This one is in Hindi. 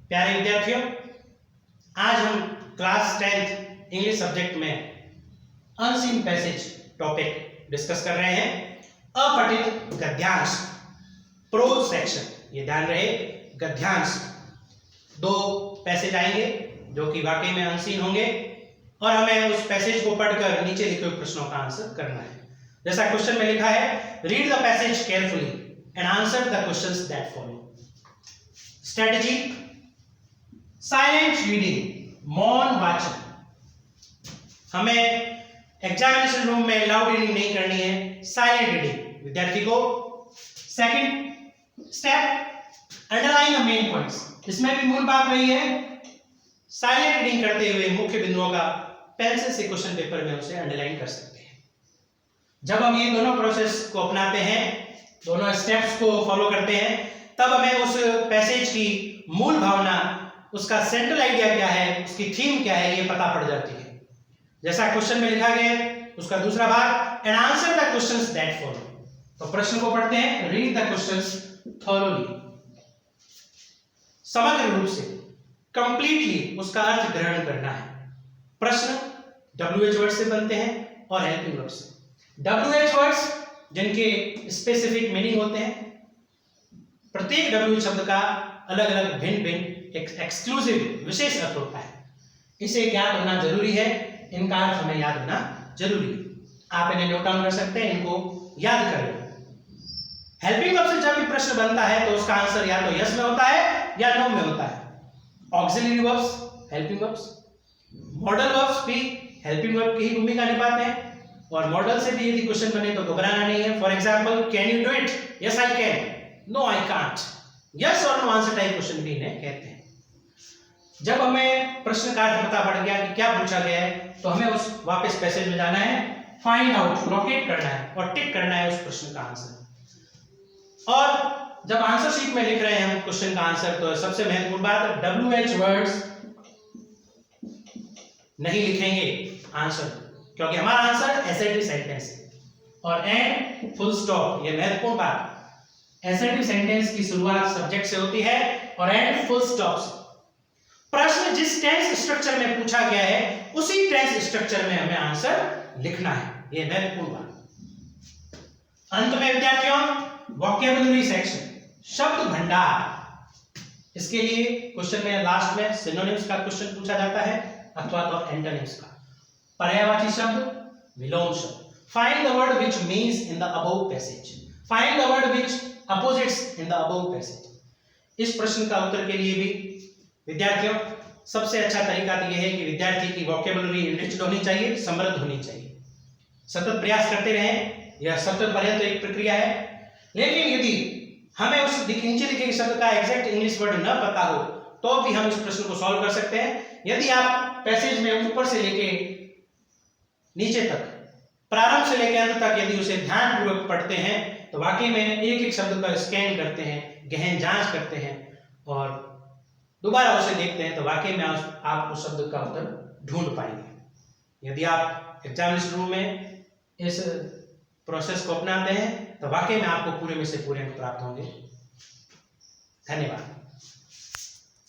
प्यारे विद्यार्थियों, आज हम क्लास 10th इंग्लिश सब्जेक्ट में अनसीन पैसेज टॉपिक डिस्कस कर रहे हैं। अपठित गद्यांश प्रोज सेक्शन, ये ध्यान रहे, गद्यांश दो पैसेज आएंगे जो कि वाकई में अनसीन होंगे और हमें उस पैसेज को पढ़कर नीचे लिखे हुए प्रश्नों का आंसर करना है। जैसा क्वेश्चन में लिखा है, read the passage carefully and answer the questions that follow. Strategy, silent reading, मौन वाचन। हमें एग्जामिनेशन रूम में लाउड रीडिंग नहीं करनी है, साइलेंट रीडिंग विद्यार्थी को। Second step, underline the main points. इसमें भी मूल बात वही है, साइलेंट रीडिंग करते हुए मुख्य बिंदुओं का पेंसिल से क्वेश्चन पेपर में उसे अंडरलाइन कर सकते हैं। जब हम ये दोनों प्रोसेस को अपनाते हैं, दोनों स्टेप्स को फॉलो करते हैं, तब हमें उस पैसेज की मूल भावना, उसका सेंट्रल आइडिया क्या है, उसकी थीम क्या है, ये पता पड़ जाती है। जैसा क्वेश्चन में लिखा गया है, उसका दूसरा भाग, and answer the questions that follow. तो प्रश्न को पढ़ते हैं, रीड द क्वेश्चंस थॉरोली, समग्र रूप से, कंप्लीटली उसका अर्थ ग्रहण करना है। प्रश्न WH वर्ड से बनते हैं और हेल्पिंग वर्ड से। WH वर्ड्स जिनके स्पेसिफिक मीनिंग होते हैं, प्रत्येक WH शब्द का अलग अलग भिन्न भिन्न एक्सक्लूसिव विशेष अर्थ होता है। इसे ज्ञात होना जरूरी है, इनका अर्थ हमें याद होना जरूरी है। आप इन्हें नोट डाउन कर सकते हैं, इनको याद कर लें। हेल्पिंग वर्ब से जब भी प्रश्न बनता है तो उसका आंसर या तो यस में होता है या नो में होता है। Auxiliary verbs, helping verbs, modal verbs भी हेल्पिंग वर्ब की ही भूमिका निभाते हैं और मॉडल से भी यदि क्वेश्चन बने तो घबराना नहीं है। For example, can you do it? Yes I can, no I can't. Yes और नो आंसर टाइप क्वेश्चन भी इन्हें कहते हैं। जब हमें प्रश्न का अर्थ पता पड़ गया कि क्या पूछा गया है, तो हमें उस वापस पैसेज में जाना है, फाइंड आउट, लोकेट करना है और टिक करना है उस प्रश्न का आंसर। और जब आंसर शीट में लिख रहे हैं हम क्वेश्चन का आंसर, तो सबसे महत्वपूर्ण बात, WH वर्ड्स नहीं लिखेंगे आंसर, क्योंकि हमारा आंसर एसर्टिव सेंटेंस है। और एंड, फुल स्टॉप, ये महत्वपूर्ण बात। एसर्टिव सेंटेंस की शुरुआत सब्जेक्ट से होती है और एंड फुल स्टॉप से। प्रश्न जिस टेंस स्ट्रक्चर में पूछा गया है, उसी टेंस स्ट्रक्चर में हमें आंसर लिखना है, ये महत्वपूर्ण बात। अंत में विद्यार्थियों, वोकैबुलरी सेक्शन, शब्द भंडार। इसके लिए क्वेश्चन में लास्ट में सिनोनिम्स का क्वेश्चन पूछा जाता है अथवा तो एंटोनिम्स का। पर्यायवाची शब्द, विलोम शब्द। Find the word which means in the above passage, find the word which opposites in the above passage. इस प्रश्न का उत्तर के लिए भी विद्यार्थियों सबसे अच्छा तरीका तो यह है कि विद्यार्थी की वोकैबुलरी एनरिच्ड होनी चाहिए, समृद्ध होनी चाहिए। सतत प्रयास करते रहें, यह सतत पर्यंत एक प्रक्रिया है। लेकिन यदि हमें उस नीचे लिखे शब्द का एग्जैक्ट इंग्लिश वर्ड न पता हो, तो भी हम इस प्रश्न को सॉल्व कर सकते हैं। यदि आप पैसेज में ऊपर से लेके नीचे तक, प्रारंभ से लेकर अंत तक यदि उसे ध्यानपूर्वक पढ़ते हैं, तो वाकई में एक एक शब्द का स्कैन करते हैं, गहन जांच करते हैं और दोबारा उसे देखते हैं, तो वाकई में आप उस शब्द का उत्तर ढूंढ पाएंगे। यदि आप एग्जामिनेशन रूम में इस प्रोसेस को अपनाते हैं, तो वाकई में आपको पूरे में से पूरे अंक प्राप्त होंगे। धन्यवाद।